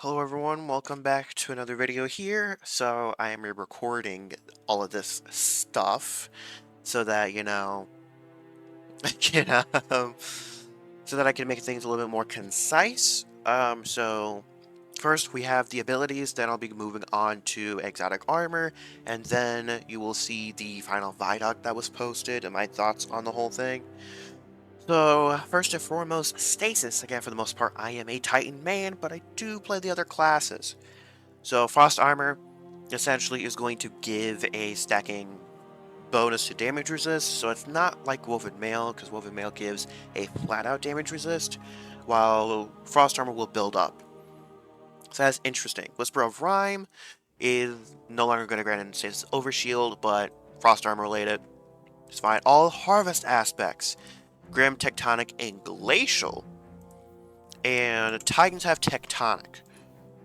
Hello everyone, welcome back to another video here. So I am recording all of this stuff so that, I can, so that I can make things a little bit more concise. So first we have the abilities, then I'll be moving on to exotic armor, and then you will see the final Vidoc that was posted and my thoughts on the whole thing. So, first and foremost, Stasis. Again, for the most part, I am a Titan man, but I do play the other classes. So Frost Armor essentially is going to give a stacking bonus to damage resist, so it's not like Woven Mail, because Woven Mail gives a flat-out damage resist, while Frost Armor will build up. So that's interesting. Whisper of Rhyme is no longer going to grant an status overshield, but Frost Armor related. It's fine. All Harvest aspects, Grim, Tectonic, and Glacial, and Titans have Tectonic.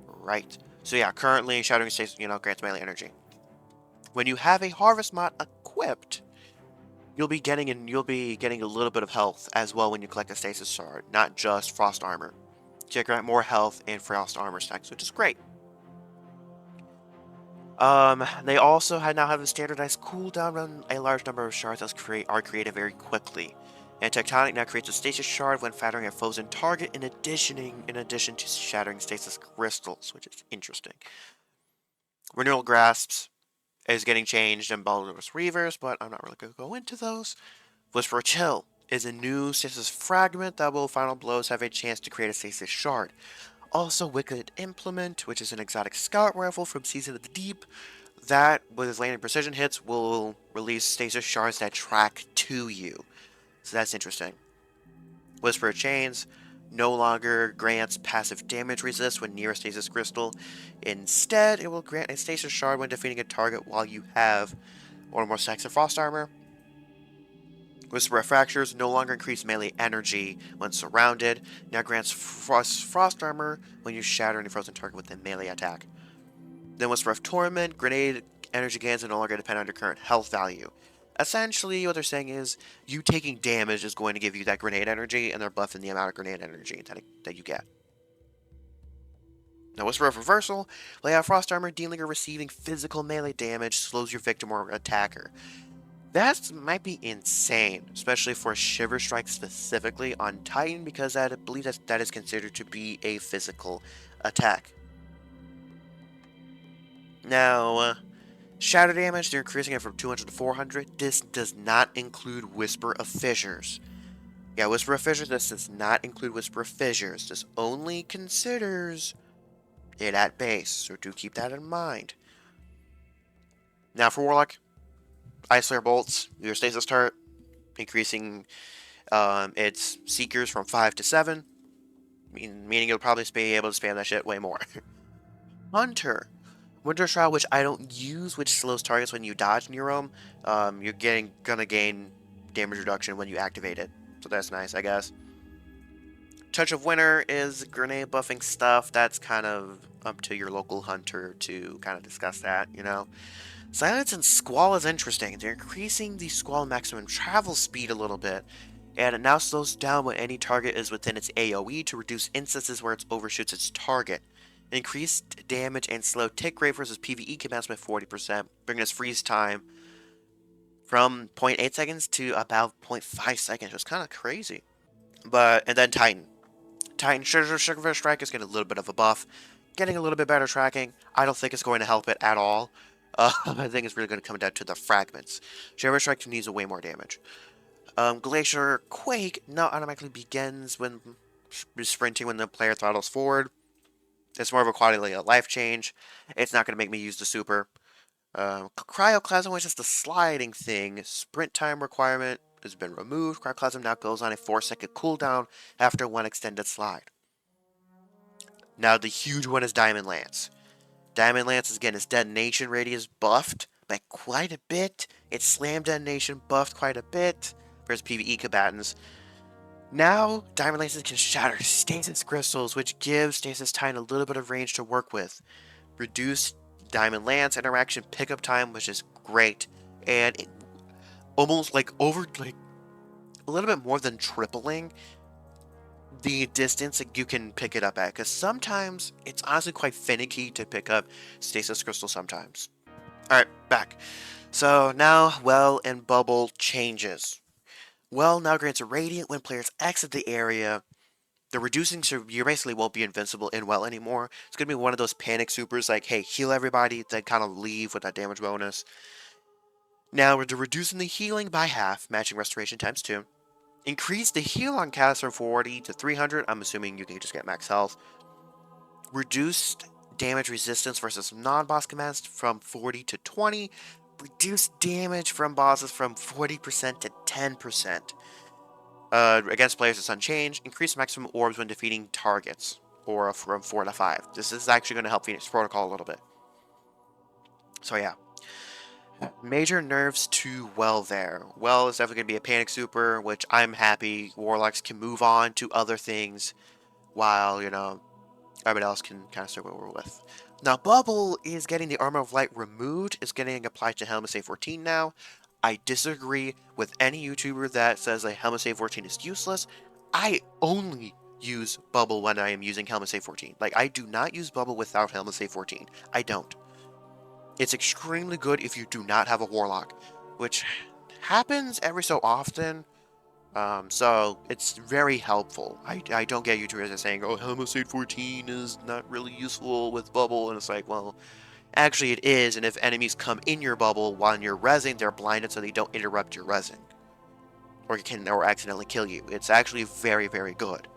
Right. So yeah, currently Shattering Stasis, grants melee energy. When you have a harvest mod equipped, you'll be getting a little bit of health as well when you collect a stasis shard, not just frost armor. So you grant more health in frost armor stacks, which is great. They also now have a standardized cooldown on a large number of shards that are created very quickly. And Tectonic now creates a stasis shard when shattering a frozen target in addition to shattering stasis crystals, which is interesting. Renewal Grasps is getting changed in Baldur's Reavers, but I'm not really going to go into those. Whisper of Chill is a new stasis fragment that will final blows have a chance to create a stasis shard. Also, Wicked Implement, which is an exotic scout rifle from Season of the Deep, that, with its landing precision hits, will release stasis shards that track to you. So that's interesting. Whisper of Chains no longer grants passive damage resist when near a stasis crystal. Instead, it will grant a stasis shard when defeating a target while you have one or more stacks of frost armor. Whisper of Fractures no longer increase melee energy when surrounded, now grants frost armor when you shatter any frozen target with a melee attack. Then Whisper of Torment, grenade energy gains are no longer depend on your current health value. Essentially, what they're saying is, you taking damage is going to give you that grenade energy, and they're buffing the amount of grenade energy that you get. Now, Whisper of Reversal, lay out Frost Armor, dealing or receiving physical melee damage slows your victim or attacker. That might be insane, especially for Shiver Strike specifically on Titan, because I believe that is considered to be a physical attack. Now, shatter damage, they're increasing it from 200 to 400. This does not include Whisper of Fissures. Yeah, Whisper of Fissures, this does not include Whisper of Fissures. This only considers it at base, so do keep that in mind. Now for Warlock, Ice Flare Bolts, your stasis turret, increasing its Seekers from 5 to 7, meaning you'll probably be able to spam that shit way more. Hunter, Winter Shroud, which I don't use, which slows targets when you dodge in your roam. You're gonna gain damage reduction when you activate it, so that's nice, I guess. Touch of Winter is grenade buffing stuff. That's kind of up to your local hunter to kind of discuss that, Silence and Squall is interesting. They're increasing the Squall maximum travel speed a little bit, and it now slows down when any target is within its AoE to reduce instances where it overshoots its target. Increased damage and slow tick rate versus PvE commands by 40%, bringing its freeze time from 0.8 seconds to about 0.5 seconds. It's kind of crazy. And then Titan. Titan Sugar Strike is getting a little bit of a buff, getting a little bit better tracking. I don't think it's going to help it at all. I think it's really going to come down to the fragments. Shiver Strike needs way more damage. Glacier Quake now automatically begins when sprinting when the player throttles forward. It's more of a quality of life change. It's not going to make me use the super. Cryoclasm was just a sliding thing. Sprint time requirement has been removed. Cryoclasm now goes on a 4-second cooldown after one extended slide. Now the huge one is Diamond Lance. Diamond Lance is getting its detonation radius buffed by quite a bit. Its slam detonation buffed quite a bit for its PvE combatants. Now, Diamond Lances can shatter stasis crystals, which gives Stasis Titan a little bit of range to work with. Reduce Diamond Lance interaction pickup time, which is great, and almost a little bit more than tripling the distance that you can pick it up at, because sometimes it's honestly quite finicky to pick up Stasis Crystal sometimes. Alright, back. So now Well and Bubble changes. Well now grants a Radiant when players exit the area. They're reducing, so you basically won't be invincible in Well anymore. It's going to be one of those panic supers like, hey, heal everybody, then kind of leave with that damage bonus. Now we're reducing the healing by half, matching restoration times 2. Increase the heal on cast from 40 to 300. I'm assuming you can just get max health. Reduced damage resistance versus non-boss commands from 40 to 20. Reduce damage from bosses from 40% to 10%. Against players, it's unchanged. Increase maximum orbs when defeating targets, or from 4 to 5. This is actually going to help Phoenix Protocol a little bit. So yeah. Major nerfs to Well there. Well is definitely going to be a panic super, which I'm happy Warlocks can move on to other things while, everybody else can kind of start what we're with. Now, Bubble is getting the Armor of Light removed. It's getting applied to Helmet Save 14 now. I disagree with any YouTuber that says that Helmet Save 14 is useless. I only use Bubble when I am using Helmet Save 14. Like, I do not use Bubble without Helmet Save 14. I don't. It's extremely good if you do not have a Warlock, which happens every so often. So it's very helpful. I don't get YouTubers that saying, oh, Helmet Save 14 is not really useful with Bubble, and it's like, well, actually it is, and if enemies come in your bubble while you're rezzing, they're blinded so they don't interrupt your rezzing. Or accidentally kill you. It's actually very, very good.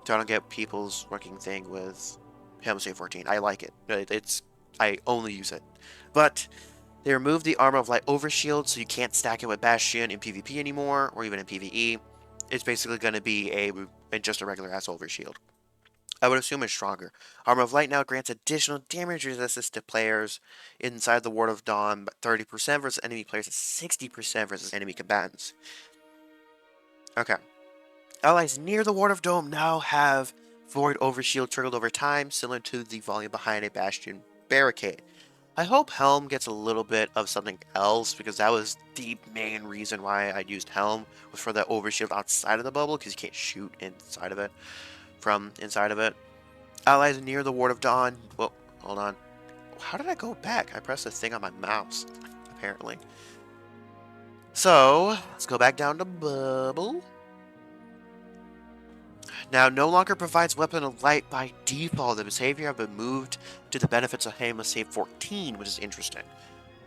So I don't get people's working thing with Helmet Save 14. I like it. I only use it. But they removed the Armor of Light Overshield, so you can't stack it with Bastion in PvP anymore, or even in PvE. It's basically going to be just a regular ass Overshield. I would assume it's stronger. Armor of Light now grants additional damage resistance to players inside the Ward of Dawn, 30% versus enemy players, 60% versus enemy combatants. Okay. Allies near the Ward of Dome now have Void Overshield triggered over time, similar to the volume behind a Bastion barricade. I hope Helm gets a little bit of something else, because that was the main reason why I used Helm, was for that overshield outside of the bubble, because you can't shoot inside of it, from inside of it. Allies near the Ward of Dawn. Well, hold on. How did I go back? I pressed a thing on my mouse, apparently. So, let's go back down to Bubble. Now, no longer provides Weapon of Light by default. The behavior have been moved to the benefits of Helmet Save 14, which is interesting.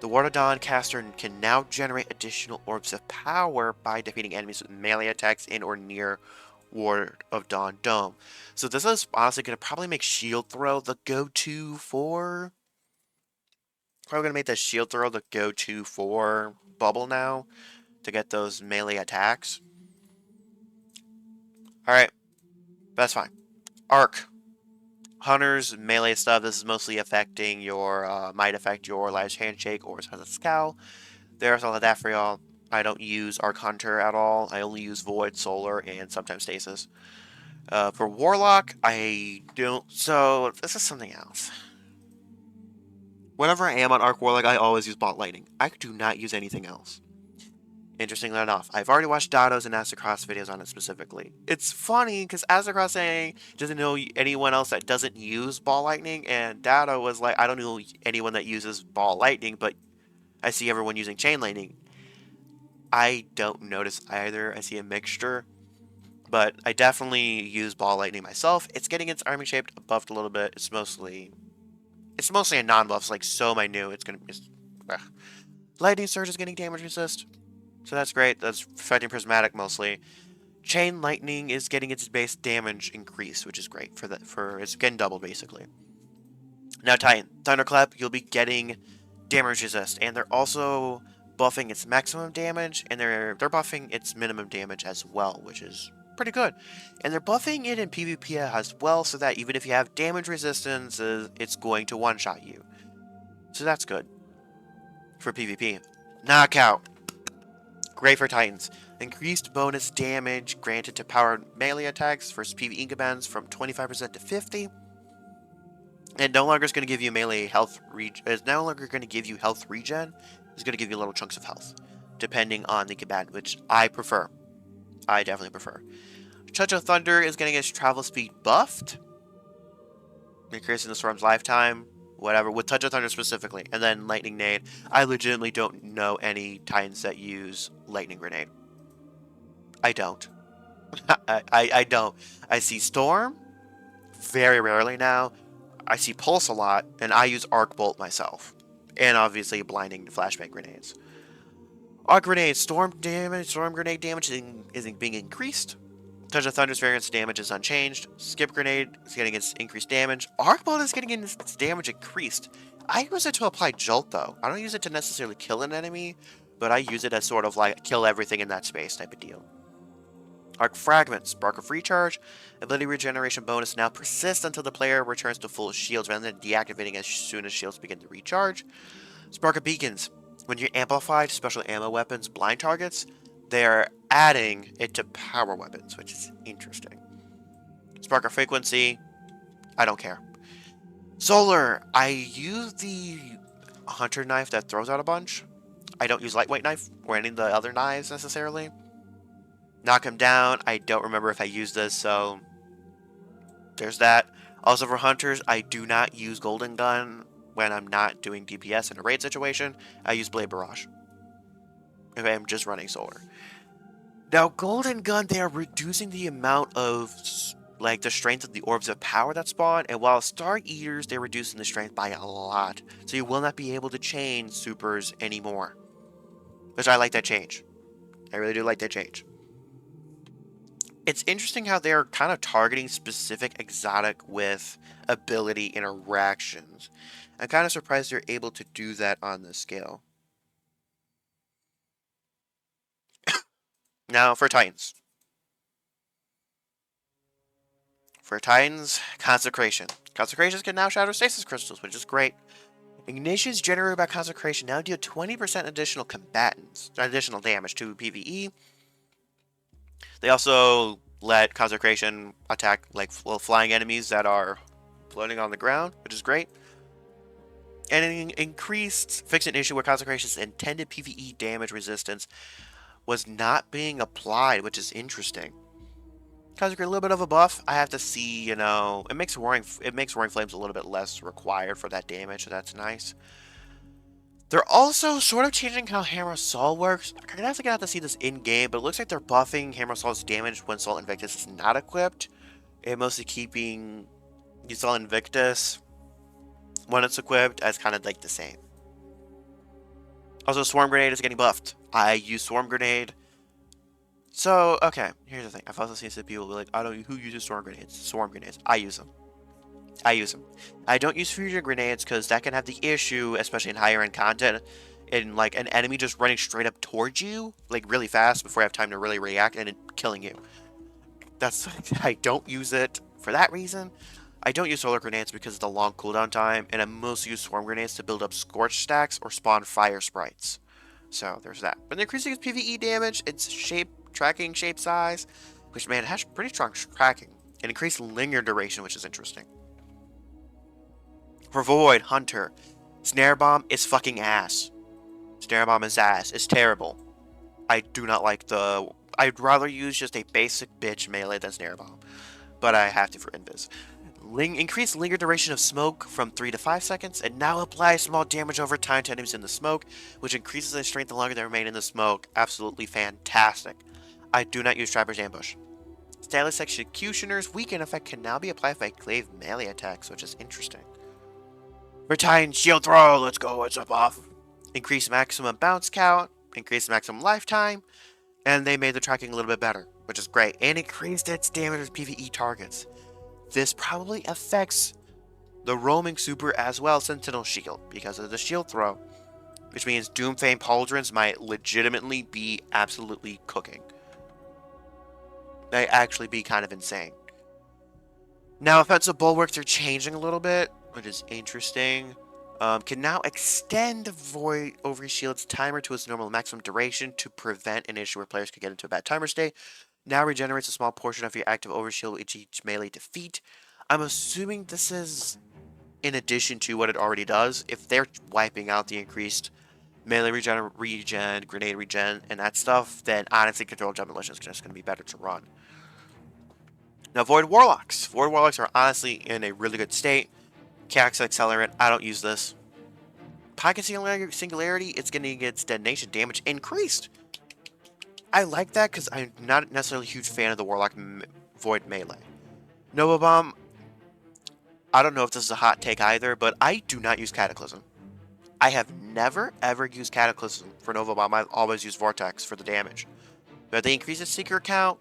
The Ward of Dawn caster can now generate additional orbs of power by defeating enemies with melee attacks in or near Ward of Dawn Dome. So this is honestly going to probably make Shield Throw the go-to for... Probably going to make the Shield Throw the go-to for Bubble now, to get those melee attacks. Alright, that's fine. Arc. Hunter's melee stuff, this is mostly affecting your, might affect your Life's Handshake or Silent Scowl. There's all of that for y'all. I don't use Arc Hunter at all. I only use Void, Solar, and sometimes Stasis. For Warlock, I don't... So, this is something else. Whenever I am on Arc Warlock, I always use Bolt Lightning. I do not use anything else. Interestingly enough, I've already watched Dado's and Aztecross videos on it specifically. It's funny, because Aztecross saying doesn't know anyone else that doesn't use Ball Lightning, and Dado was like, I don't know anyone that uses Ball Lightning, but I see everyone using Chain Lightning. I don't notice either. I see a mixture, but I definitely use Ball Lightning myself. It's getting its arming shape buffed a little bit. It's mostly a non-buff, so like so minute. Lightning Surge is getting damage resist, so that's great. That's affecting Prismatic mostly. Chain Lightning is getting its base damage increase, which is great for it's getting doubled basically. Now Titan, Thunderclap, you'll be getting damage resist, and they're also buffing its maximum damage, and they're buffing its minimum damage as well, which is pretty good. And they're buffing it in PvP as well, so that even if you have damage resistance, it's going to one-shot you. So that's good for PvP. Knockout. Great for Titans. Increased bonus damage granted to powered melee attacks versus PvE commands from 25% to 50%. And no longer is going to give you melee health regen. It's no longer going to give you health regen. It's going to give you little chunks of health, depending on the combatant, which I prefer. I definitely prefer. Touch of Thunder is getting its travel speed buffed, increasing the storm's lifetime, whatever, with Touch of Thunder specifically. And then Lightning Nade. I legitimately don't know any Titans that use Lightning Grenade. I don't. I don't. I see Storm very rarely now. I see Pulse a lot, and I use Arc Bolt myself. And obviously Blinding Flashbang Grenades. Arc Grenade, Storm Grenade damage is being increased. Touch of Thunder's variance damage is unchanged. Skip Grenade is getting its increased damage. Arc Bolt is getting its damage increased. I use it to apply Jolt, though. I don't use it to necessarily kill an enemy, but I use it as sort of like kill everything in that space type of deal. Arc Fragments, Spark of Recharge. Ability regeneration bonus now persists until the player returns to full shields rather than deactivating as soon as shields begin to recharge. Spark of Beacons. When you're amplified special ammo weapons blind targets, they're adding it to power weapons, which is interesting. Spark of Frequency, I don't care. Solar, I use the Hunter Knife that throws out a bunch. I don't use Lightweight Knife or any of the other knives necessarily. Knock him down, I don't remember if I used this, so there's that. Also for Hunters, I do not use Golden Gun when I'm not doing DPS in a raid situation. I use Blade Barrage if I'm just running Solar. Now, Golden Gun, they are reducing the amount of, like, the strength of the Orbs of Power that spawn, and while Star Eaters, they're reducing the strength by a lot. So you will not be able to chain supers anymore. Which I like that change. I really do like that change. It's interesting how they're kind of targeting specific exotic with ability interactions. I'm kind of surprised they're able to do that on this scale. Now, for Titans. For Titans, Consecration. Consecrations can now shatter stasis crystals, which is great. Ignitions generated by Consecration now deal 20% additional damage to PvE. They also let Consecration attack like flying enemies that are floating on the ground, which is great. And it increased, fixed an issue where Consecration's intended PvE damage resistance was not being applied, which is interesting. Consecrate a little bit of a buff. I have to see, you know, it makes Roaring Flames a little bit less required for that damage, so that's nice. They're also sort of changing how Hammer Assault works. I'm gonna have to see this in game, but it looks like they're buffing Hammer Assault's damage when Assault Invictus is not equipped, and mostly keeping Assault Invictus when it's equipped as kind of like the same. Also, Swarm Grenade is getting buffed. I use Swarm Grenade. So, okay, here's the thing. I've also seen some people be like, who uses Swarm Grenades? Swarm Grenades. I use them. I don't use Fusion Grenades because that can have the issue, especially in higher end content, in like an enemy just running straight up towards you, like really fast before I have time to really react and killing you. I don't use it for that reason. I don't use Solar Grenades because of the long cooldown time, and I mostly use Swarm Grenades to build up Scorch stacks or spawn Fire Sprites. So, there's that. But increasing its PvE damage, its tracking shape size, which, man, has pretty strong tracking. And increased linger duration, which is interesting. For Void, Hunter, Snare Bomb is fucking ass. Snare Bomb is ass. It's terrible. I do not like the... I'd rather use just a basic bitch melee than Snare Bomb. But I have to for Invis. Increase linger duration of smoke from 3 to 5 seconds, and now apply small damage over time to enemies in the smoke, which increases their strength the longer they remain in the smoke. Absolutely fantastic. I do not use Trapper's Ambush. Stylus Executioner's weaken effect can now be applied by glaive melee attacks, which is interesting. Retain Shield Throw, let's go, it's a buff. Increase maximum bounce count, increase maximum lifetime, and they made the tracking a little bit better, which is great, and increased its damage with PvE targets. This probably affects the roaming super as well, Sentinel Shield, because of the Shield Throw, which means Doomfang Pauldrons might legitimately be absolutely cooking. They actually be kind of insane. Now, offensive bulwarks are changing a little bit, which is interesting. Can now extend Void Overshield's timer to its normal maximum duration to prevent an issue where players could get into a bad timer state. Now regenerates a small portion of your active Overshield with each melee defeat. I'm assuming this is in addition to what it already does. If they're wiping out the increased melee regen, grenade regen, and that stuff, then honestly Controlled Demolition is just going to be better to run. Now, Void Warlocks. Void Warlocks are honestly in a really good state. Chaos Accelerant, I don't use this. Pocket Singularity, it's getting its detonation damage increased. I like that because I'm not necessarily a huge fan of the Warlock Void Melee. Nova Bomb, I don't know if this is a hot take either, but I do not use Cataclysm. I have never ever used Cataclysm for Nova Bomb. I've always used Vortex for the damage. But they increase the Seeker count,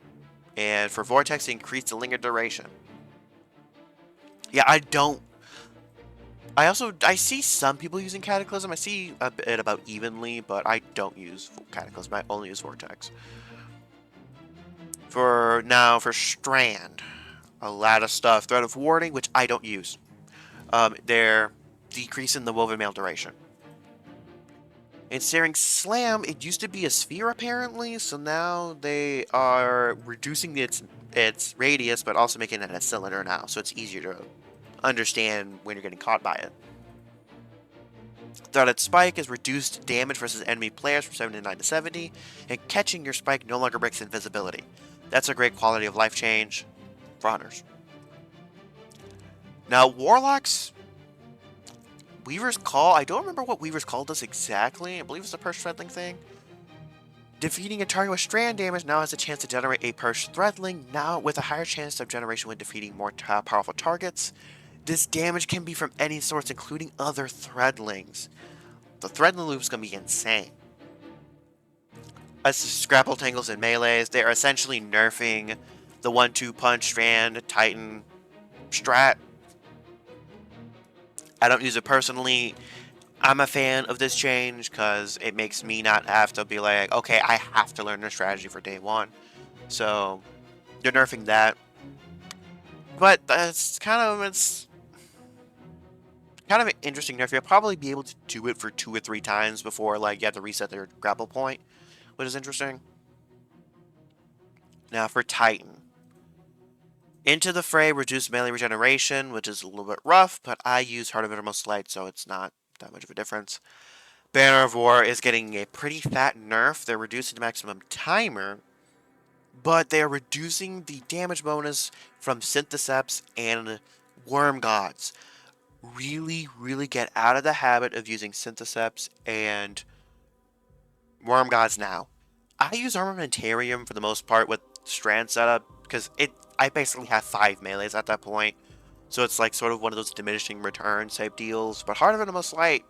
and for Vortex, they increase the linger duration. Yeah, I see some people using Cataclysm. I see a bit about evenly, but I don't use Cataclysm. I only use Vortex. For Strand, a lot of stuff. Threat of Warding, which I don't use. They're decreasing the Woven Mail duration. In Searing Slam, it used to be a sphere apparently, so now they are reducing its radius, but also making it a cylinder now, so it's easier to understand when you're getting caught by it. Threaded Spike is reduced damage versus enemy players from 79 to 70, and catching your spike no longer breaks invisibility. That's a great quality of life change for hunters. Now, Warlocks, Weaver's Call, I don't remember what Weaver's Call does exactly. I believe it's a Purge Threadling thing. Defeating a target with strand damage now has a chance to generate a Purge Threadling, now with a higher chance of generation when defeating more powerful targets. This damage can be from any source, including other Threadlings. The Threadling loop is going to be insane. As Scrapple Tangles and Melees, they are essentially nerfing the 1-2 punch Strand, Titan, Strat. I don't use it personally. I'm a fan of this change because it makes me not have to be like, okay, I have to learn their strategy for day one. So they're nerfing that. But it's kind of an interesting nerf. You'll probably be able to do it for 2 or 3 times before like you have to reset their grapple point, which is interesting. Now for Titan. Into the Fray, reduced melee regeneration, which is a little bit rough, but I use Heart of Innermost Light, so it's not that much of a difference. Banner of War is getting a pretty fat nerf. They're reducing the maximum timer, but they're reducing the damage bonus from Syntheseps and Worm Gods. Really, really get out of the habit of using Syntheseps and Worm Gods now. I use Armamentarium for the most part with Strand setup, because I basically have 5 melees at that point. So it's like sort of one of those diminishing returns type deals. But Heart of Innermost Light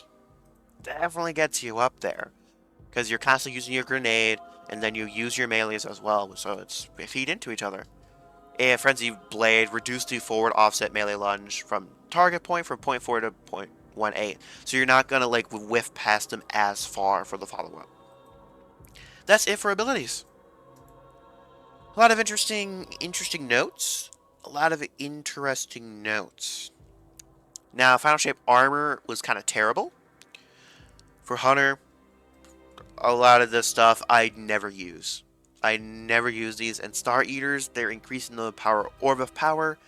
definitely gets you up there, because you're constantly using your grenade, and then you use your melees as well, so they feed into each other. And Frenzy Blade, reduce the forward offset melee lunge from target point from 0.4 to 0.18. So you're not going to like whiff past them as far for the follow-up. That's it for abilities. A lot of interesting notes. Now, Final Shape Armor was kind of terrible. For Hunter, a lot of this stuff I never use. I never use these. And Star Eaters, they're increasing the power Orb of Power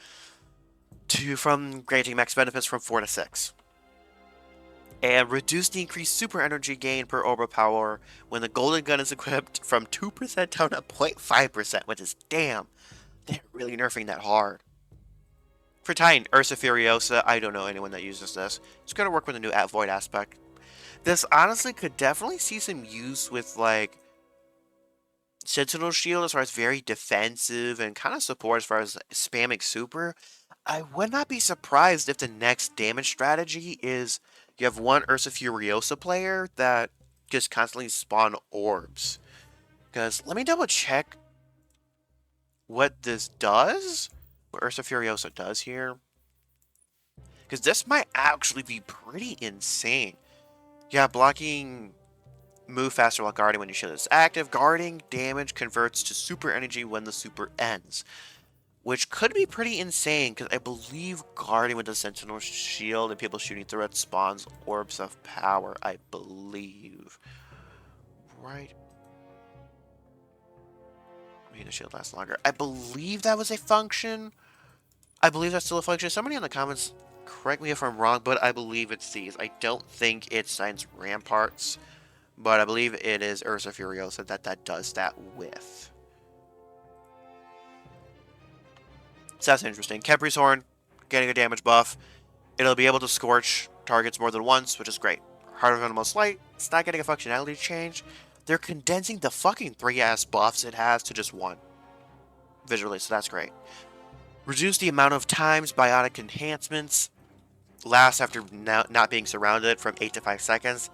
from granting max benefits from 4 to 6. And reduce the increased super energy gain per Orb of Power when the Golden Gun is equipped from 2% down to 0.5%, which is damn. They're really nerfing that hard. For Titan, Ursa Furiosa, I don't know anyone that uses this. It's going to work with a new Void aspect. This honestly could definitely see some use with like Sentinel Shield as far as very defensive and kind of support as far as spamming super. I would not be surprised if the next damage strategy is you have one Ursa Furiosa player that just constantly spawn orbs. Because let me double check what this does. What Ursa Furiosa does here. Because this might actually be pretty insane. Yeah, blocking, move faster while guarding when your shield is active. Guarding damage converts to super energy when the super ends. Which could be pretty insane, because I believe guarding with the Sentinel Shield and people shooting through it spawns Orbs of Power, I believe. Right? Making the shield last longer. I believe that was a function. I believe that's still a function. Somebody in the comments, correct me if I'm wrong, but I believe it's these. I don't think it's Science Ramparts, but I believe it is Ursa Furiosa that does that with. So that's interesting. Khepri's Horn, getting a damage buff. It'll be able to scorch targets more than once, which is great. Heart of Animal Slight, it's not getting a functionality change. They're condensing the fucking 3-ass buffs it has to just one visually, so that's great. Reduce the amount of times biotic enhancements last after not being surrounded from 8 to 5 seconds.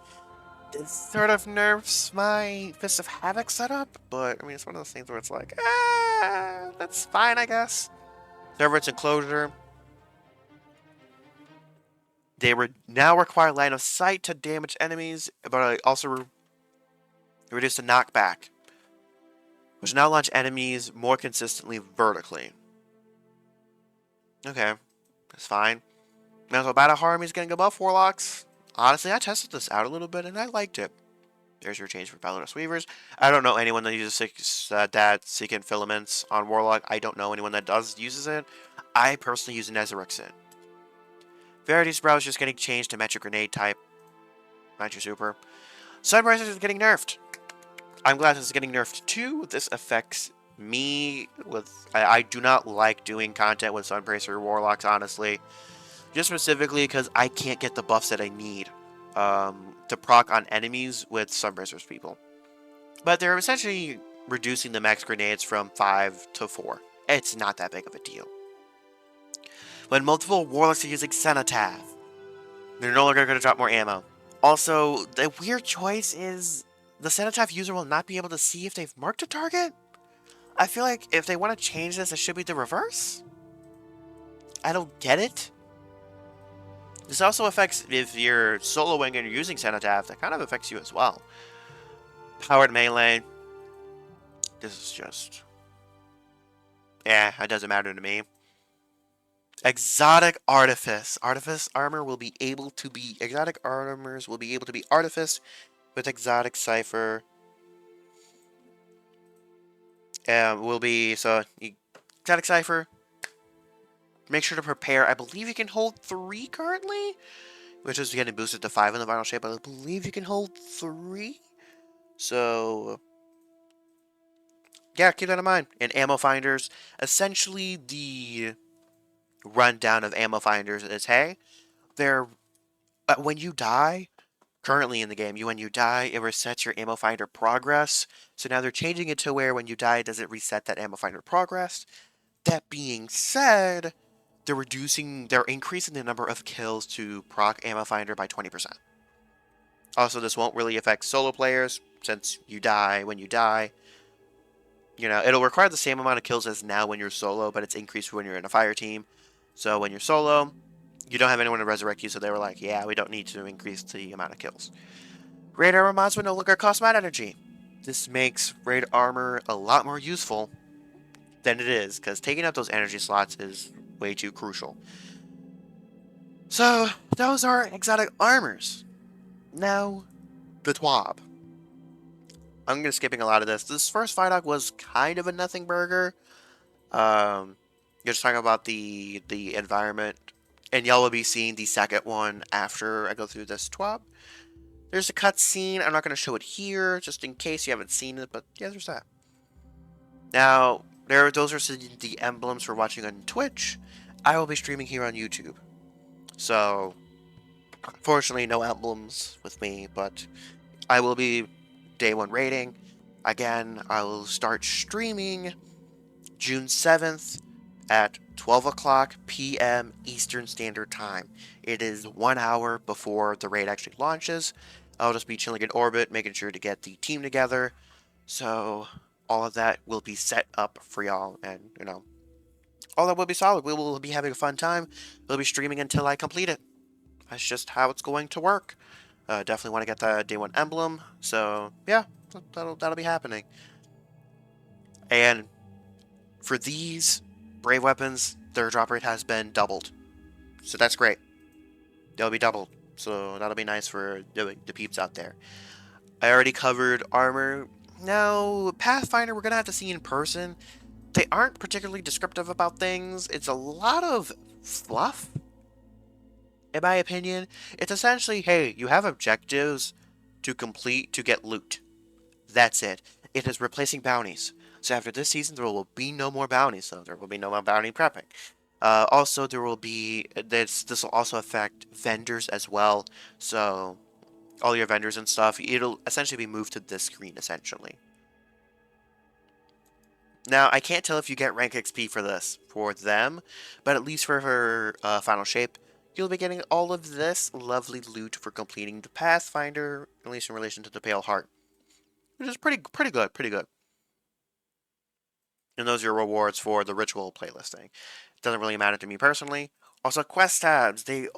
This sort of nerfs my Fist of Havoc setup, but I mean, it's one of those things where it's like, that's fine, I guess. Servant's Enclosure. They now require line of sight to damage enemies, but also reduce the knockback, which now launch enemies more consistently vertically. Okay, that's fine. Mental Battle Harm is getting above Warlocks. Honestly, I tested this out a little bit and I liked it. There's your change for Paladin Weavers. I don't know anyone that uses Seeking Filaments on Warlock. I don't know anyone that uses it. I personally use it as a Rexit. Verity's Brow is just getting changed to Metric Grenade type. Not your super. Sunrise is getting nerfed. I'm glad this is getting nerfed too. This affects me with... I do not like doing content with Sunbracer Warlocks, honestly. Just specifically because I can't get the buffs that I need to proc on enemies with Sunbracer's people. But they're essentially reducing the max grenades from 5 to 4. It's not that big of a deal. When multiple Warlocks are using Cenotaph, they're no longer going to drop more ammo. Also, the weird choice is the Cenotaph user will not be able to see if they've marked a target. I feel like if they want to change this, it should be the reverse. I don't get it. This also affects if you're soloing and you're using Cenotaph, that kind of affects you as well. Powered melee. This is just... it doesn't matter to me. Exotic Artifice. Artifice armor will be able to be... Exotic armors will be able to be Artifice with Exotic Cipher. Will be... So, Exotic Cipher. Make sure to prepare. I believe you can hold 3 currently, which is getting boosted to 5 in the final shape, but I believe you can hold 3. So, yeah, keep that in mind. And ammo finders. Essentially, the rundown of ammo finders is, hey, they're when you die, currently in the game, when you die, it resets your ammo finder progress. So now they're changing it to where when you die, does it reset that ammo finder progress? That being said, they're increasing the number of kills to proc ammo finder by 20%. Also, this won't really affect solo players since you die when you die. You know, it'll require the same amount of kills as now when you're solo, but it's increased when you're in a fire team. So when you're solo, you don't have anyone to resurrect you, so they were like, yeah, we don't need to increase the amount of kills. Raid armor mods will no longer cost mat energy. This makes raid armor a lot more useful than it is, because taking up those energy slots is way too crucial. So, those are exotic armors. Now, the TWAB. I'm going to skipping a lot of this. This first Vidoc was kind of a nothing burger. You're just talking about the environment. And y'all will be seeing the second one after I go through this TWAB. There's a cutscene. I'm not going to show it here, just in case you haven't seen it, but yeah, there's that. Now, those are the emblems for watching on Twitch. I will be streaming here on YouTube. So, unfortunately, no emblems with me, but I will be day 1 rating. Again, I will start streaming June 7th at 12 o'clock p.m. Eastern Standard Time. It is 1 hour before the raid actually launches. I'll just be chilling in orbit, making sure to get the team together. So, all of that will be set up for y'all, and, you know, all that will be solid. We will be having a fun time. We'll be streaming until I complete it. That's just how it's going to work. Definitely want to get the day 1 emblem. So, yeah, that'll be happening. And for these brave weapons, their drop rate has been doubled. So that's great. They'll be doubled. So that'll be nice for the peeps out there. I already covered armor. Now, Pathfinder, we're going to have to see in person. They aren't particularly descriptive about things. It's a lot of fluff, in my opinion. It's essentially, hey, you have objectives to complete to get loot. That's it. It is replacing bounties. So after this season, there will be no more bounties, so there will be no more bounty prepping. Also, there will be this will also affect vendors as well. So all your vendors and stuff, it'll essentially be moved to this screen essentially. Now, I can't tell if you get rank XP for this, for them, but at least for her final shape, you'll be getting all of this lovely loot for completing the Pathfinder, at least in relation to the Pale Heart. Which is pretty good. And those are your rewards for the ritual playlisting. It doesn't really matter to me personally. Also, quest tabs, you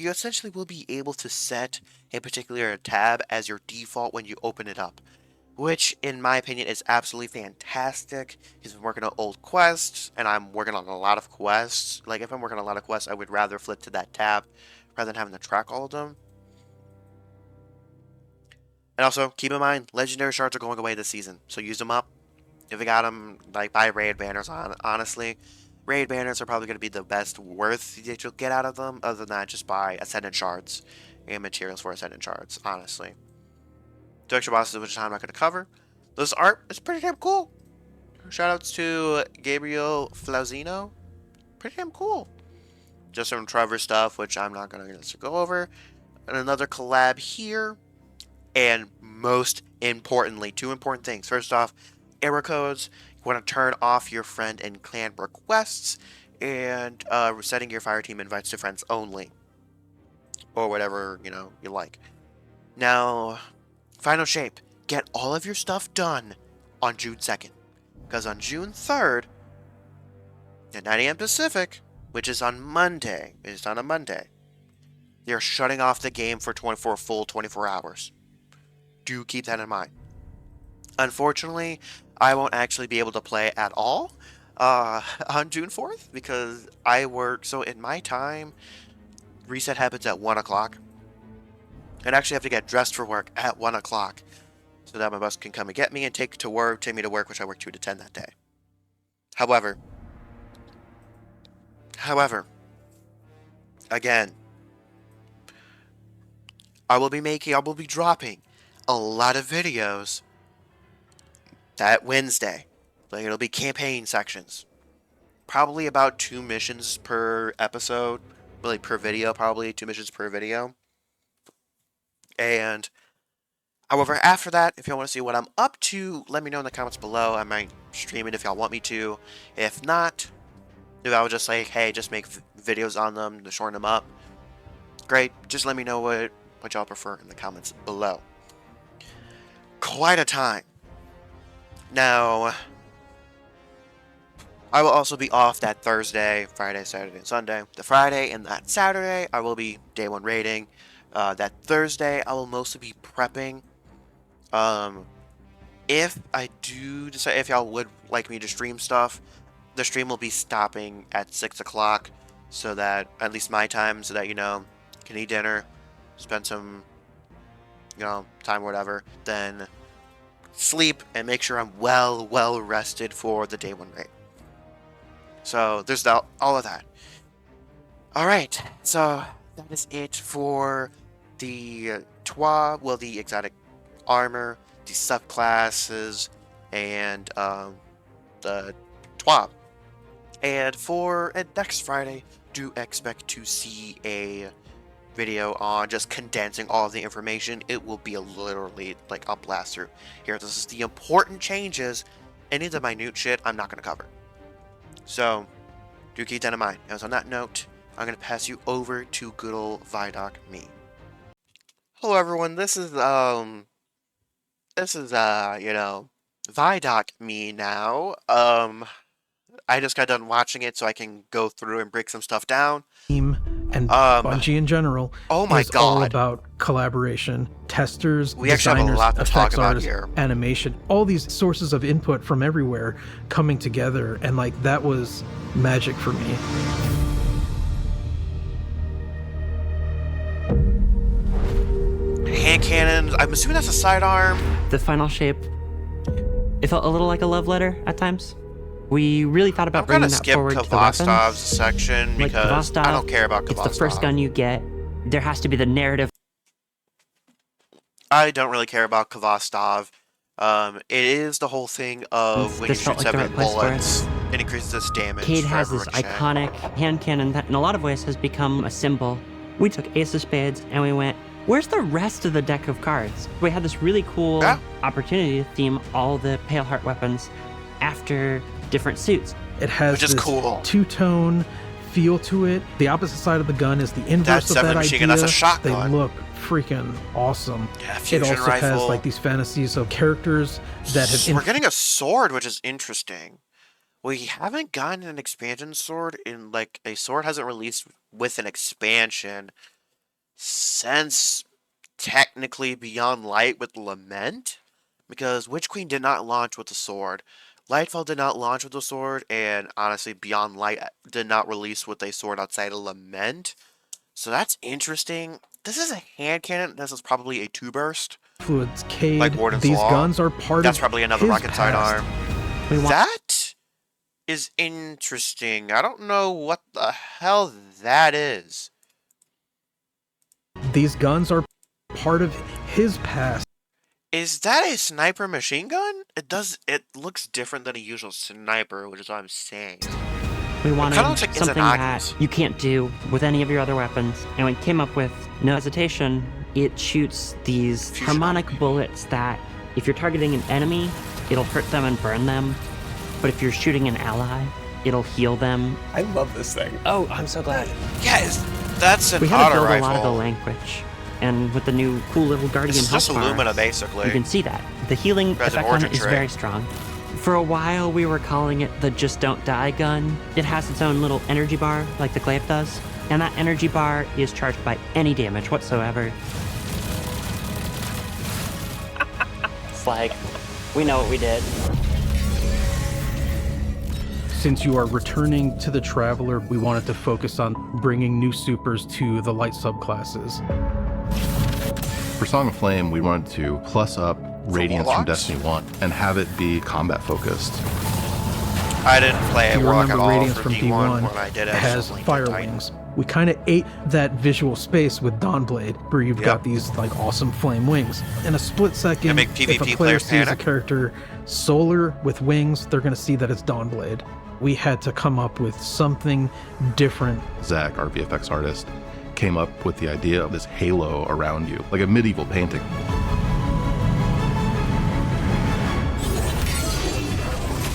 essentially will be able to set a particular tab as your default when you open it up. Which, in my opinion, is absolutely fantastic. He's been working on old quests, and I'm working on a lot of quests. Like, if I'm working on a lot of quests, I would rather flip to that tab rather than having to track all of them. And also, keep in mind, legendary shards are going away this season, so use them up. If you got them, like, buy raid banners, honestly. Raid banners are probably going to be the best worth that you'll get out of them. Other than that, just buy Ascendant shards and materials for Ascendant shards, honestly. Two extra bosses, which I'm not going to cover. This art is pretty damn cool. Shoutouts to Gabriel Flauzino. Pretty damn cool. Just some Trevor stuff, which I'm not going to go over. And another collab here. And most importantly, two important things. First off, error codes. You want to turn off your friend and clan requests. And setting your fire team invites to friends only. Or whatever, you like. Now, final shape. Get all of your stuff done on June 2nd. Because on June 3rd, at 9 a.m. Pacific, which is on Monday, they're shutting off the game for full 24 hours. Do keep that in mind. Unfortunately, I won't actually be able to play at all on June 4th because I work. So in my time, reset happens at 1 o'clock. I'd actually have to get dressed for work at 1 o'clock so that my boss can come and get me and take me to work, which I work 2 to 10 that day. However, again, I will be dropping a lot of videos that Wednesday. Like, it'll be campaign sections. Probably about 2 missions per episode. Really, per video, probably 2 missions per video. And, however, after that, if y'all want to see what I'm up to, let me know in the comments below. I might stream it if y'all want me to. If not, if I would just like, hey, just make videos on them to shorten them up. Great. Just let me know what y'all prefer in the comments below. Quite a time. Now, I will also be off that Thursday, Friday, Saturday, and Sunday. The Friday and that Saturday, I will be day 1 raiding. That Thursday, I will mostly be prepping. If I do decide, if y'all would like me to stream stuff, the stream will be stopping at 6 o'clock, so that, at least my time, so that, can eat dinner, spend some, time or whatever, then sleep, and make sure I'm well rested for the day 1 raid. So, there's all of that. Alright, so that is it for the the exotic armor, the subclasses, and the TWAB. And for next Friday, do expect to see a video on just condensing all of the information. It will be literally like a blast through. Here, this is the important changes. Any of the minute shit, I'm not going to cover. So, do keep that in mind. As on that note, I'm going to pass you over to good old Vidoc Me. Hello everyone, this is Vidoc Me now. I just got done watching it so I can go through and break some stuff down. And Bungie in general is all about collaboration. Testers, we actually have a lot to talk about artists, here. Animation, all these sources of input from everywhere coming together, and like that was magic for me. Hand cannons, I'm assuming that's a sidearm. The final shape, it felt a little like a love letter at times. We really thought about bringing that forward to the weapons. I'm gonna skip Kvostov's section because I don't care about Kvostov. It's the first gun you get. There has to be the narrative. I don't really care about Kvostov. It is the whole thing of when you This felt shoot like the 7 right place for bullets, it increases its damage. Cade for has this every ricochet. iconic hand cannon that in a lot of ways has become a symbol. We took Ace of Spades and we went, where's the rest of the deck of cards? We had this really cool opportunity to theme all the Paleheart weapons after different suits. It has Which is this cool. two-tone feel to it. The opposite side of the gun is the inverse of that machine idea. gun, that's a shotgun. They look freaking awesome. Yeah, It fusion also has rifle. like these fantasies of characters that have We're getting a sword, which is interesting. We haven't gotten an expansion sword in, like, a sword hasn't released with an expansion since technically Beyond Light with Lament, because Witch Queen did not launch with a sword. Lightfall did not launch with a sword, and honestly, Beyond Light did not release with a sword outside of Lament. So that's interesting. This is a hand cannon. This is probably a 2-burst. fluids. Cade, Like Warden's these Law. guns are part That's of probably another his rocket past. sidearm. That is interesting. I don't know what the hell that is. These guns are part of his past. Is that a sniper machine gun? It looks different than a usual sniper, which is what I'm saying. We wanted kinda looks like something Izanagi's. that you can't do with any of your other weapons, and we came up with no hesitation. It shoots these Fusion harmonic arc. bullets that, if you're targeting an enemy, it'll hurt them and burn them. But if you're shooting an ally, it'll heal them. I love this thing. Oh, I'm so glad. Yes, that's an We had to auto build rifle. a lot of the language, and with the new cool little Guardian It's just health bar, Illumina, basically. you can see that. The healing As an effect on origin it is trait. very strong. For a while, we were calling it the Just Don't Die gun. It has its own little energy bar, like the glaive does, and that energy bar is charged by any damage whatsoever. It's like, we know what we did. Since you are returning to the Traveler, we wanted to focus on bringing new supers to the light subclasses. For Song of Flame, we wanted to plus up Radiance from Warlocks? Destiny 1 and have it be combat focused. I didn't play If you Warlock at remember, all Radiance for from D1 D1 when I did it. has fire wings. We kind of ate that visual space with Dawnblade, where you've got these like awesome flame wings. In a split second, make if PvP a player players sees a panic. character solar with wings, they're going to see that it's Dawnblade. We had to come up with something different. Zach, our VFX artist, came up with the idea of this halo around you, like a medieval painting.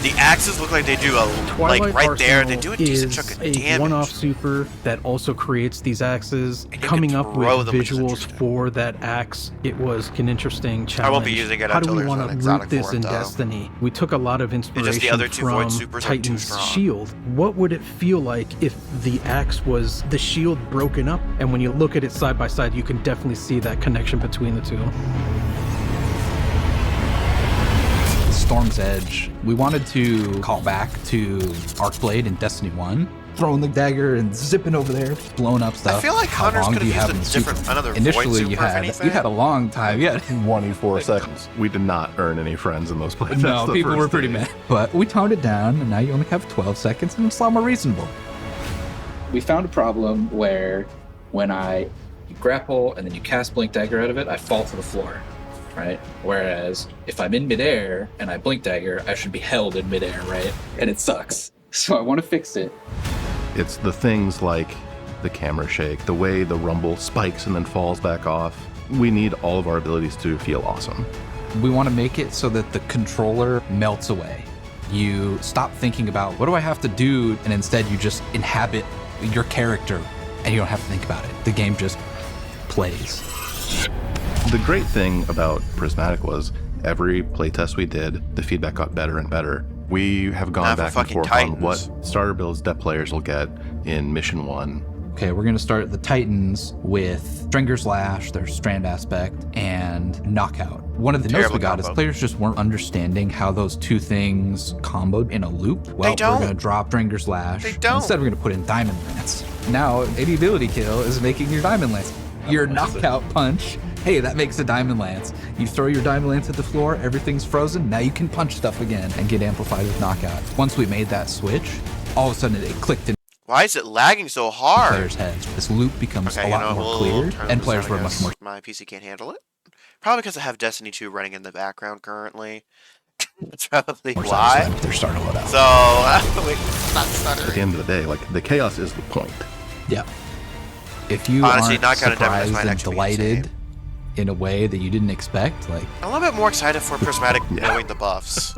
The axes look like they do a Twilight like right there. Arsenal They do a decent is chunk of a damage. one-off super that also creates these axes. And you can Coming up with throw them, which is visuals interesting. for that axe, it was an interesting challenge. I won't be using it How do until we there's want an to exotic root this for it, in though. Destiny? We took a lot of inspiration other two Void from supers are too Titan's strong. shield. What would it feel like if the axe was the shield broken up? And when you look at it side by side, you can definitely see that connection between the two. Storm's Edge. We wanted to call back to Arcblade in Destiny 1. Throwing the dagger and zipping over there, blowing up stuff. I feel like How Hunters long could do you have have in used the a super? different, another Initially, void super, you if had anything. a long time. Yeah, 24 seconds. We did not earn any friends in those places. no, people were pretty mad. But we toned it down, and now you only have 12 seconds, and it's a lot more reasonable. We found a problem where when I grapple and then you cast Blink Dagger out of it, I fall to the floor, right? Whereas if I'm in midair and I Blink Dagger, I should be held in midair, right? And it sucks. So I want to fix it. It's the things like the camera shake, the way the rumble spikes and then falls back off. We need all of our abilities to feel awesome. We want to make it so that the controller melts away. You stop thinking about what do I have to do, and instead you just inhabit your character and you don't have to think about it. The game just plays. The great thing about Prismatic was every playtest we did, the feedback got better and better. We have gone Not for back and fucking forth Titans. on what starter builds that players will get in Mission 1. Okay, we're gonna start the Titans with Stringer's Lash, their Strand Aspect, and Knockout. One of the notes Terrible we got is combo. players just weren't understanding how those two things comboed in a loop. Well, don't. we're gonna drop Stringer's Lash. They don't. Instead, we're gonna put in Diamond Lance. Now, any ability kill is making your Diamond Lance. Your Knockout Punch, hey, that makes a Diamond Lance. You throw your Diamond Lance at the floor, everything's frozen, now you can punch stuff again and get amplified with Knockout. Once we made that switch, all of a sudden it clicked in Why is it lagging so hard? players' heads. This loop becomes Okay, a you lot know, more we'll clear, turn and this players on, were I much guess. more. My PC can't handle it. Probably because I have Destiny 2 running in the background currently. That's probably Or why. if they're starting to load out. So, wait, it's not At the stuttering. end of the day, like the chaos is the point. Yeah. If you Honestly, aren't not counting Diamond, this surprised might and actually be delighted insane. in a way that you didn't expect, like I'm a little bit more excited for Prismatic knowing the buffs.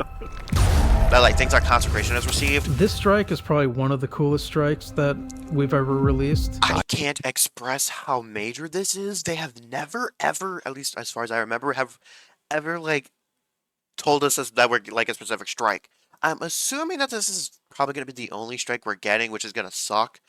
That like things like Consecration has received. This strike is probably one of the coolest strikes that we've ever released. I can't express how major this is. They have never ever, at least as far as I remember, have ever like told us that we're like a specific strike. I'm assuming that this is probably going to be the only strike we're getting, which is going to suck.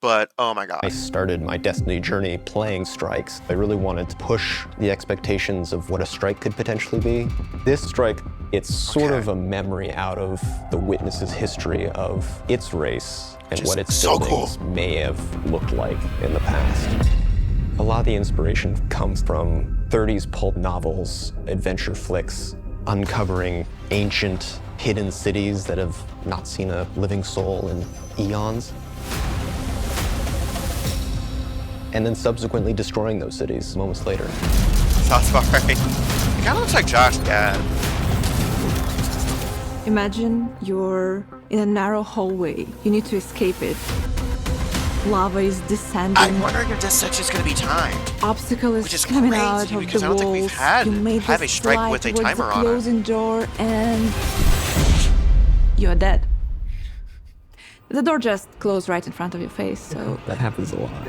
But oh my I god. started my Destiny journey playing strikes. I really wanted to push the expectations of what a strike could potentially be. This strike, it's sort Okay. of a memory out of the Witness's history of its race and Just what its so buildings may have looked like in the past. A lot of the inspiration comes from 30s pulp novels, adventure flicks, uncovering ancient, hidden cities that have not seen a living soul in eons. And then subsequently destroying those cities moments later. Sounds about right. It kind of looks like Josh Gad. Imagine you're in a narrow hallway. You need to escape it. Lava is descending. I'm wondering if this section's going to be timed. Obstacle Which is is coming crazy, out of because the I don't think walls. we've had You made have the a strike slide with a towards timer the on it. closing door, and you're dead. The door just closed right in front of your face. So That happens a lot.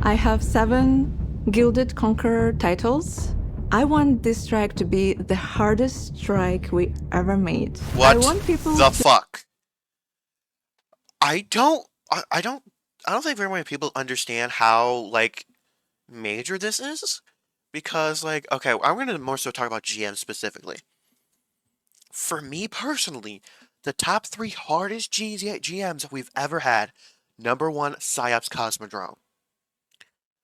I have 7 Gilded Conqueror titles. I want this strike to be the hardest strike we ever made. What I want people the to fuck? I don't think very many people understand how like major this is, because like okay, I'm gonna more so talk about GM specifically. For me personally, the top 3 hardest GMs that we've ever had. Number 1, Psyops Cosmodrome.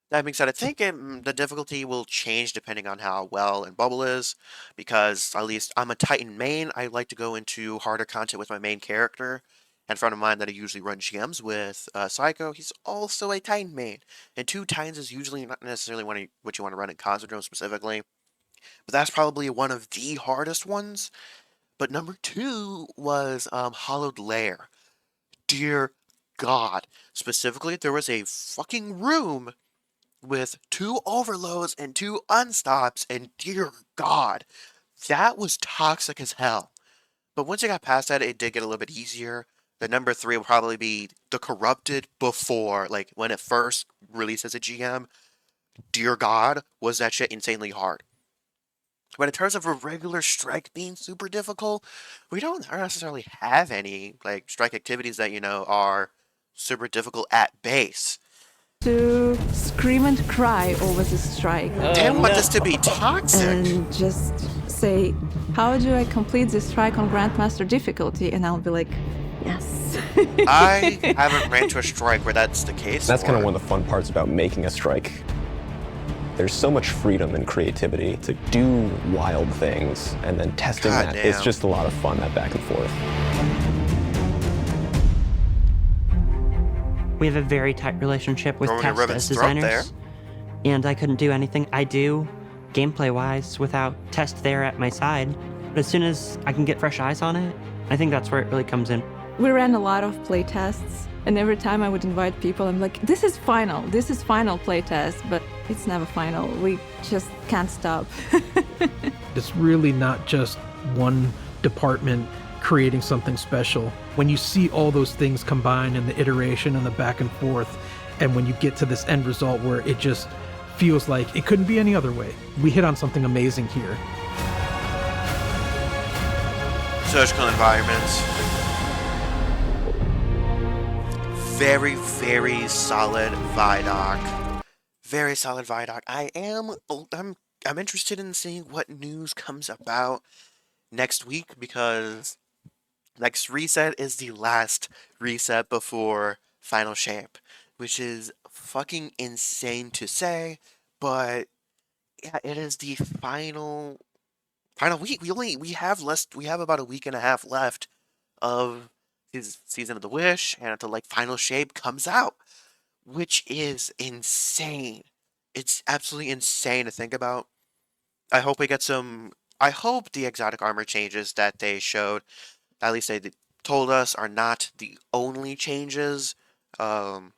That being said, I think the difficulty will change depending on how well and Bubble is, because at least I'm a Titan main. I like to go into harder content with my main character. And a friend of mine that I usually run GMs with, Psycho, he's also a Titan main. And 2 Titans is usually not necessarily what you want to run in Cosmodrome specifically. But that's probably one of the hardest ones. But number 2 was Hollowed Lair. Dear God. Specifically, there was a fucking room with 2 overloads and 2 unstops, and dear God, that was toxic as hell. But once I got past that, it did get a little bit easier. The number 3 will probably be the Corrupted before, like, when it first released as a GM. Dear God, was that shit insanely hard. But in terms of a regular strike being super difficult, we don't necessarily have any, like, strike activities that, are super difficult at base. to scream and cry over this strike Didn't want this to be toxic. and just say, how do I complete this strike on Grandmaster difficulty? And I'll be like, yes. I haven't ran to a strike where that's the case. That's kind of for. one of the fun parts about making a strike. There's so much freedom and creativity to do wild things, and then testing God that. It's damn. just a lot of fun, that back and forth. We have a very tight relationship with Throwing a test ribbon's as throat designers. And I couldn't do anything I do gameplay-wise without Test there at my side. But as soon as I can get fresh eyes on it, I think that's where it really comes in. We ran a lot of play tests, and every time I would invite people, I'm like, this is final play test, but it's never final. We just can't stop. It's really not just one department creating something special. When you see all those things combined and the iteration and the back and forth, and when you get to this end result where it just feels like it couldn't be any other way, we hit on something amazing here. Surgical environments. Very, very solid Vidoc. Very solid Vidoc. I'm interested in seeing what news comes about next week, because next reset is the last reset before Final Shape, which is fucking insane to say, but yeah, it is the final week. We have about a week and a half left of his Season of the Wish, and until like Final Shape comes out, which is insane. It's absolutely insane to think about. I hope we get some. I hope the exotic armor changes that they showed, at least they told us, are not the only changes. Because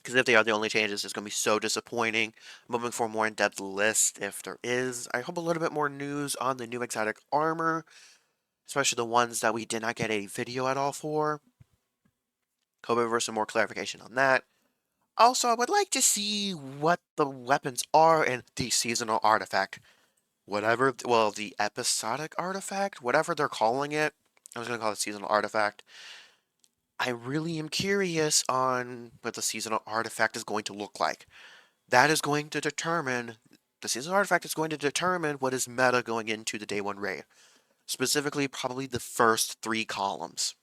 if they are the only changes, it's going to be so disappointing. I'm hoping for a more in-depth list if there is. I hope a little bit more news on the new exotic armor, especially the ones that we did not get a video at all for. Hoping for some more clarification on that. Also, I would like to see what the weapons are in the seasonal artifact. Whatever, well, the episodic artifact, whatever they're calling it. I was going to call it seasonal artifact. I really am curious on what the seasonal artifact is going to look like. That is going to determine, the seasonal artifact is going to determine what is meta going into the day 1 raid. Specifically, probably the first 3 columns.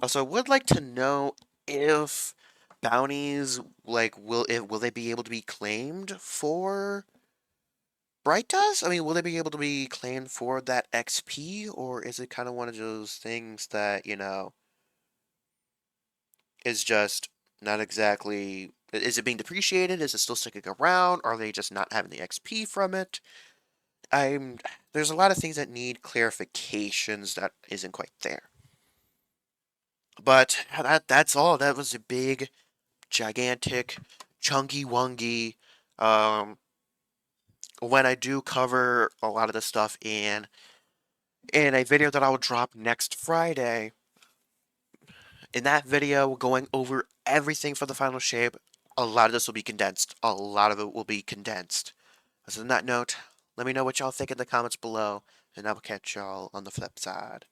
Also, I would like to know if bounties, like, will they be able to be claimed for Bright Dust? I mean, will they be able to be claimed for that XP, or is it kind of one of those things that, you know, is just not exactly... Is it being depreciated? Is it still sticking around? Are they just not having the XP from it? There's a lot of things that need clarifications that isn't quite there. But that's all. That was a big, gigantic, chunky-wungy. When I do cover a lot of this stuff in a video that I will drop next Friday, in that video, going over everything for the final shape, a lot of this will be condensed. A lot of it will be condensed. So on that note, let me know what y'all think in the comments below, and I will catch y'all on the flip side.